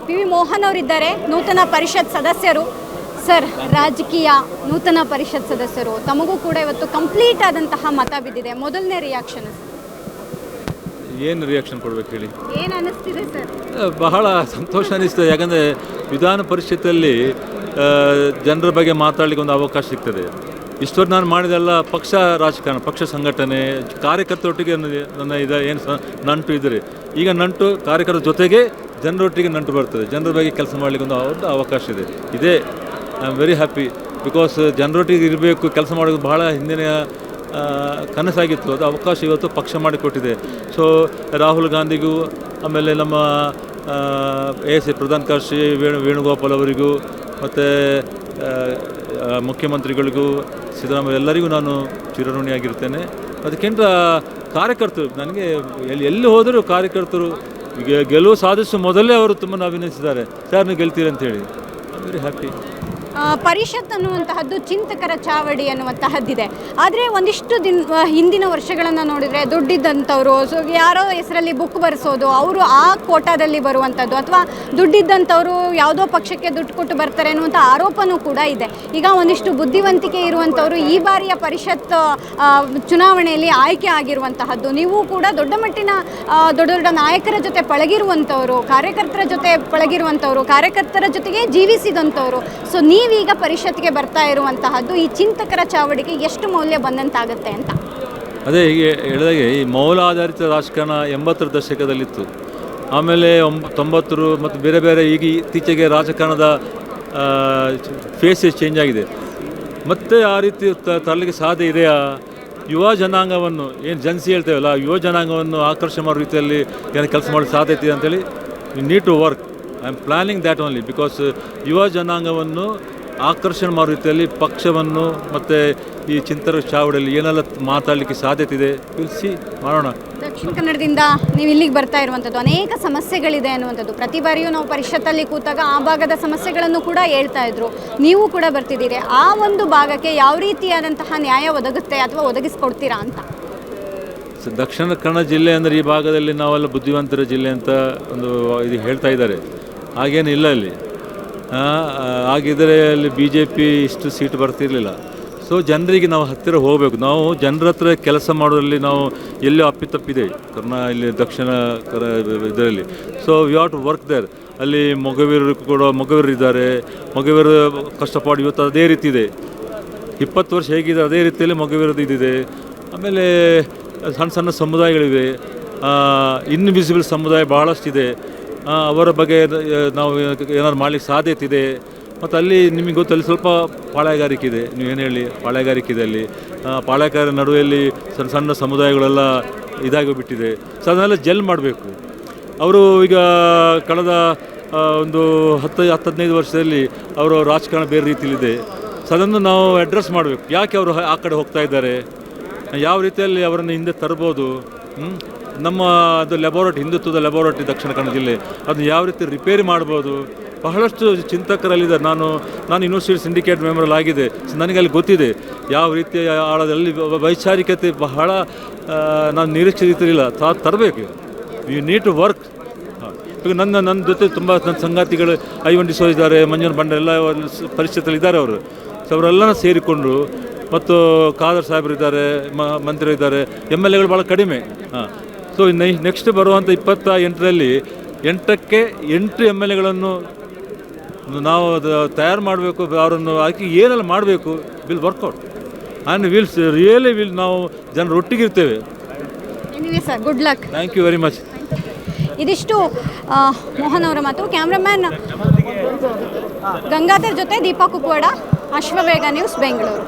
P V Mohan ಅವರಿದ್ದಾರೆ, ನೂತನ ಪರಿಷತ್ ಸದಸ್ಯರು. ಸರ್, ರಾಜಕೀಯ ನೂತನ ಪರಿಷತ್ ಸದಸ್ಯರು, ತಮಗೂ ಕೂಡ ಇವತ್ತು ಕಂಪ್ಲೀಟ್ ಆದಂತಹ ಮತ ಬಿದ್ದಿದೆ. ಮೊದಲನೇ ರಿಯಾಕ್ಷನ್ ಏನು ರಿಯಾಕ್ಷನ್ ಕೊಡ್ಬೇಕು ಹೇಳಿ? ಏನು ಅನ್ನಿಸ್ತಿದೆ ಸರ್? ಬಹಳ ಸಂತೋಷ ಅನಿಸ್ತದೆ. ಯಾಕಂದರೆ ವಿಧಾನ ಪರಿಷತ್ತಲ್ಲಿ ಜನರ ಬಗ್ಗೆ ಮಾತಾಡಲಿಕ್ಕೆ ಒಂದು ಅವಕಾಶ ಸಿಗ್ತದೆ. ಇಷ್ಟೊತ್ತು ನಾನು ಮಾಡಿದೆಲ್ಲ ಪಕ್ಷ ರಾಜಕಾರಣ, ಪಕ್ಷ ಸಂಘಟನೆ, ಕಾರ್ಯಕರ್ತರೊಟ್ಟಿಗೆ ನನ್ನ ಏನು ನಂಟು ಇದ್ದರೆ, ಈಗ ನಂಟು ಕಾರ್ಯಕರ್ತರ ಜೊತೆಗೆ ಜನರೊಟ್ಟಿಗೆ ನಂಟು ಬರ್ತದೆ. ಜನರ ಬಗ್ಗೆ ಕೆಲಸ ಮಾಡಲಿಕ್ಕೆ ಒಂದು ಅವಕಾಶ ಇದೆ. ಇದೇ I am very happy. Because ಜನರೊಟ್ಟಿಗೆ ಇರಬೇಕು, ಕೆಲಸ ಮಾಡೋದು ಬಹಳ ಹಿಂದಿನ ಕನಸಾಗಿತ್ತು. ಅದು ಅವಕಾಶ ಇವತ್ತು ಪಕ್ಷ ಮಾಡಿಕೊಟ್ಟಿದೆ. ಸೊ ರಾಹುಲ್ ಗಾಂಧಿಗೂ, ಆಮೇಲೆ ನಮ್ಮ ಪ್ರಧಾನ ಕಾರ್ಯದರ್ಶಿ ವೇಣುಗೋಪಾಲ್ ಅವರಿಗೂ, ಮತ್ತು ಮುಖ್ಯಮಂತ್ರಿಗಳಿಗೂ, ಸಿದ್ದರಾಮಯ್ಯ ಎಲ್ಲರಿಗೂ ನಾನು ಚಿರಋಣಿಯಾಗಿರ್ತೇನೆ. ಅದಕ್ಕಿಂತ ಕಾರ್ಯಕರ್ತರು, ನನಗೆ ಎಲ್ಲಿ ಹೋದರೂ ಕಾರ್ಯಕರ್ತರು ಗೆಲುವು ಸಾಧಿಸುವ ಮೊದಲೇ ಅವರು ತುಂಬ ಅಭಿನಯಿಸಿದ್ದಾರೆ. ಸರ್ ನೀವು ಗೆಲ್ತೀರಿ ಅಂತೇಳಿ. I very happy. ಪರಿಷತ್ ಅನ್ನುವಂತಹದ್ದು ಚಿಂತಕರ ಚಾವಡಿ ಅನ್ನುವಂತಹದ್ದಿದೆ. ಆದರೆ ಒಂದಿಷ್ಟು ಹಿಂದಿನ ವರ್ಷಗಳನ್ನು ನೋಡಿದರೆ ದುಡ್ಡಿದ್ದಂಥವ್ರು, ಸೊ ಯಾರೋ ಹೆಸರಲ್ಲಿ ಬುಕ್ ಬರೆಸೋದು, ಅವರು ಆ ಕೋಟಾದಲ್ಲಿ ಬರುವಂಥದ್ದು, ಅಥವಾ ದುಡ್ಡಿದ್ದಂಥವರು ಯಾವುದೋ ಪಕ್ಷಕ್ಕೆ ದುಡ್ಡು ಕೊಟ್ಟು ಬರ್ತಾರೆ ಅನ್ನುವಂಥ ಆರೋಪನೂ ಕೂಡ ಇದೆ. ಈಗ ಒಂದಿಷ್ಟು ಬುದ್ಧಿವಂತಿಕೆ ಇರುವಂಥವರು ಈ ಬಾರಿಯ ಪರಿಷತ್ ಚುನಾವಣೆಯಲ್ಲಿ ಆಯ್ಕೆ ಆಗಿರುವಂತಹದ್ದು. ನೀವು ಕೂಡ ದೊಡ್ಡ ಮಟ್ಟಿನ ದೊಡ್ಡ ನಾಯಕರ ಜೊತೆ ಪಳಗಿರುವಂಥವರು, ಕಾರ್ಯಕರ್ತರ ಜೊತೆ ಪಳಗಿರುವಂಥವರು, ಕಾರ್ಯಕರ್ತರ ಜೊತೆಗೆ ಜೀವಿಸಿದಂಥವರು. ಸೊ ನೀವೀಗ ಪರಿಷತ್ಗೆ ಬರ್ತಾ ಇರುವಂತಹದ್ದು ಈ ಚಿಂತಕರ ಚಾವಡಿಗೆ ಎಷ್ಟು ಮೌಲ್ಯ ಬಂದಂತಾಗುತ್ತೆ ಅಂತ? ಅದೇ ಹೀಗೆ ಹೇಳಿದಾಗೆ ಈ ಮೌಲಾಧಾರಿತ ರಾಜಕಾರಣ 80ರ ದಶಕದಲ್ಲಿತ್ತು. ಆಮೇಲೆ 90 ಮತ್ತು ಬೇರೆ ಬೇರೆ ಈಗ ಇತ್ತೀಚೆಗೆ ರಾಜಕಾರಣದ ಫೇಸಸ್ ಚೇಂಜ್ ಆಗಿದೆ. ಮತ್ತು ಆ ರೀತಿ ತರಲಿಕ್ಕೆ ಸಾಧ್ಯ ಇದೆಯಾ? ಯುವ ಜನಾಂಗವನ್ನು ಏನು ಜನ್ಸಿ ಹೇಳ್ತೇವಲ್ಲ, ಯುವ ಜನಾಂಗವನ್ನು ಆಕರ್ಷಣೆ ಮಾಡೋ ರೀತಿಯಲ್ಲಿ ಏನು ಕೆಲಸ ಮಾಡೋ ಸಾಧ್ಯತೆ ಇದೆ ಅಂತೇಳಿ you need to work. I am planning that only. Because ಯುವ ಜನಾಂಗವನ್ನು ಆಕರ್ಷಣೆ ಮಾಡೋ ರೀತಿಯಲ್ಲಿ ಪಕ್ಷವನ್ನು ಮತ್ತು ಈ ಚಿಂತಕರ ಚಾವಡಿಯಲ್ಲಿ ಏನೆಲ್ಲ ಮಾತಾಡಲಿಕ್ಕೆ ಸಾಧ್ಯತೆ ಇದೆ ವಿಲ್ ಸಿ, ಮಾಡೋಣ. ದಕ್ಷಿಣ ಕನ್ನಡದಿಂದ ನೀವು ಇಲ್ಲಿಗೆ ಬರ್ತಾ ಇರುವಂಥದ್ದು ಅನೇಕ ಸಮಸ್ಯೆಗಳಿದೆ ಅನ್ನುವಂಥದ್ದು. ಪ್ರತಿ ಬಾರಿಯೂ ನಾವು ಪರಿಷತ್ತಲ್ಲಿ ಕೂತಾಗ ಆ ಭಾಗದ ಸಮಸ್ಯೆಗಳನ್ನು ಕೂಡ ಹೇಳ್ತಾ ಇದ್ರು. ನೀವು ಕೂಡ ಬರ್ತಿದ್ದೀರಿ. ಆ ಒಂದು ಭಾಗಕ್ಕೆ ಯಾವ ರೀತಿಯಾದಂತಹ ನ್ಯಾಯ ಒದಗುತ್ತೆ ಅಥವಾ ಒದಗಿಸ್ಕೊಡ್ತೀರಾ ಅಂತ? ದಕ್ಷಿಣ ಕನ್ನಡ ಜಿಲ್ಲೆ ಅಂದರೆ ಈ ಭಾಗದಲ್ಲಿ ನಾವೆಲ್ಲ ಬುದ್ಧಿವಂತರ ಜಿಲ್ಲೆ ಅಂತ ಒಂದು ಇದು ಹೇಳ್ತಾ ಇದ್ದಾರೆ. ಹಾಗೇನಿಲ್ಲ ಅಲ್ಲಿ. ಹಾಗಿದ್ದರೆ ಅಲ್ಲಿ BJP ಇಷ್ಟು ಸೀಟ್ ಬರ್ತಿರಲಿಲ್ಲ. ಸೊ ಜನರಿಗೆ ನಾವು ಹತ್ತಿರ ಹೋಗಬೇಕು. ನಾವು ಜನರ ಹತ್ರ ಕೆಲಸ ಮಾಡೋದ್ರಲ್ಲಿ ನಾವು ಎಲ್ಲೋ ಅಪ್ಪಿತಪ್ಪಿದೆ ಇಲ್ಲಿ ದಕ್ಷಿಣ ಇದರಲ್ಲಿ. So we have to work there. ಅಲ್ಲಿ ಮೊಗವೀರರು ಇದ್ದಾರೆ. ಮೊಗವೀರ ಕಷ್ಟಪಾಡು ಇವತ್ತು ಅದೇ ರೀತಿ ಇದೆ. 20 ವರ್ಷ ಹೇಗಿದೆ ಅದೇ ರೀತಿಯಲ್ಲಿ ಮೊಗವೀರದ್ದು ಇದಿದೆ. ಆಮೇಲೆ ಸಣ್ಣ ಸಣ್ಣ ಸಮುದಾಯಗಳಿವೆ. ಇನ್ವಿಸಿಬಲ್ ಸಮುದಾಯ ಬಹಳಷ್ಟಿದೆ. ಅವರ ಬಗ್ಗೆ ನಾವು ಏನಾದ್ರು ಮಾಡಲಿಕ್ಕೆ ಸಾಧ್ಯತೆ ಇದೆ. ಮತ್ತು ಅಲ್ಲಿ ನಿಮಗೆ ಗೊತ್ತು, ಅಲ್ಲಿ ಸ್ವಲ್ಪ ಪಾಳೆಗಾರಿಕೆ ಇದೆ. ನೀವೇನು ಹೇಳಿ, ಪಾಳೆಗಾರಿಕೆ ಇದೆ ಅಲ್ಲಿ. ಪಾಳೆಗಾರ ನಡುವೆಯಲ್ಲಿ ಸಣ್ಣ ಸಣ್ಣ ಸಮುದಾಯಗಳೆಲ್ಲ ಇದಾಗಿಬಿಟ್ಟಿದೆ. ಸೊ ಅದನ್ನೆಲ್ಲ ಜೆಲ್ ಮಾಡಬೇಕು. ಅವರು ಈಗ ಕಳೆದ ಒಂದು 10-15 ವರ್ಷದಲ್ಲಿ ಅವರ ರಾಜಕಾರಣ ಬೇರೆ ರೀತಿಯಲ್ಲಿದೆ. ಸೊ ಅದನ್ನು ನಾವು ಅಡ್ರೆಸ್ ಮಾಡಬೇಕು. ಯಾಕೆ ಅವರು ಆ ಕಡೆ ಹೋಗ್ತಾ ಇದ್ದಾರೆ, ಯಾವ ರೀತಿಯಲ್ಲಿ ಅವರನ್ನು ಹಿಂದೆ ತರ್ಬೋದು. ನಮ್ಮ ಅದು ಲ್ಯಾಬೋರೇಟರಿ, ಹಿಂದುತ್ವದ ಲ್ಯಾಬೋರೇಟರಿ ದಕ್ಷಿಣ ಕನ್ನಡ ಜಿಲ್ಲೆ, ಅದನ್ನು ಯಾವ ರೀತಿ ರಿಪೇರಿ ಮಾಡ್ಬೋದು. ಬಹಳಷ್ಟು ಚಿಂತಕರಲ್ಲಿದ್ದಾರೆ. ನಾನು ಯೂನಿವರ್ಸಿಟಿ ಸಿಂಡಿಕೇಟ್ ಮೆಂಬರ್ ಆಗಿದೆ. ಸೊ ನನಗೆ ಅಲ್ಲಿ ಗೊತ್ತಿದೆ ಯಾವ ರೀತಿಯ ಆಳದಲ್ಲಿ ವೈಚಾರಿಕತೆ ಬಹಳ ನಾನು ನಿರೀಕ್ಷಿತಿರಲಿಲ್ಲ. ತರಬೇಕು. You need to work. ಈಗ ನನ್ನ ಜೊತೆ ತುಂಬ ನನ್ನ ಸಂಗಾತಿಗಳು ಐವಂಡಿ ಸೋ ಇದ್ದಾರೆ, ಮಂಜುನಾಥ್ ಬಂಡ ಎಲ್ಲ ಪರಿಷತ್ತಲ್ಲಿ ಇದ್ದಾರೆ ಅವರು. ಸೊ ಅವರೆಲ್ಲ ಸೇರಿಕೊಂಡು, ಮತ್ತು ಖಾದರ್ ಸಾಹೇಬರು ಇದ್ದಾರೆ, ಮಂತ್ರಿ ಇದ್ದಾರೆ, MLAಗಳು ಭಾಳ ಕಡಿಮೆ. ಸೊ ನೆಕ್ಸ್ಟ್ ಬರುವಂಥ 28ರಲ್ಲಿ 8ಕ್ಕೆ 8 MLAಗಳನ್ನು ನಾವು ತಯಾರು ಮಾಡಬೇಕು. ಅವರನ್ನು ಆಕೆ ಏನೆಲ್ಲ ಮಾಡಬೇಕು, ವಿಲ್ ವರ್ಕೌಟ್ ಆ್ಯಂಡ್ ವಿಲ್ ನಾವು ಜನರೊಟ್ಟಿಗಿರ್ತೇವೆ. Anyway sir, good luck. Thank you very much. ಇದಿಷ್ಟು ಮೋಹನ್ ಅವರ ಮಾತು. ಕ್ಯಾಮ್ರಾಮ್ಯಾನ್ ಗಂಗಾಧರ್ ಜೊತೆ ದೀಪಾ ಕುಕ್ವಾಡ, ಅಶ್ವವೇಗ ನ್ಯೂಸ್, ಬೆಂಗಳೂರು.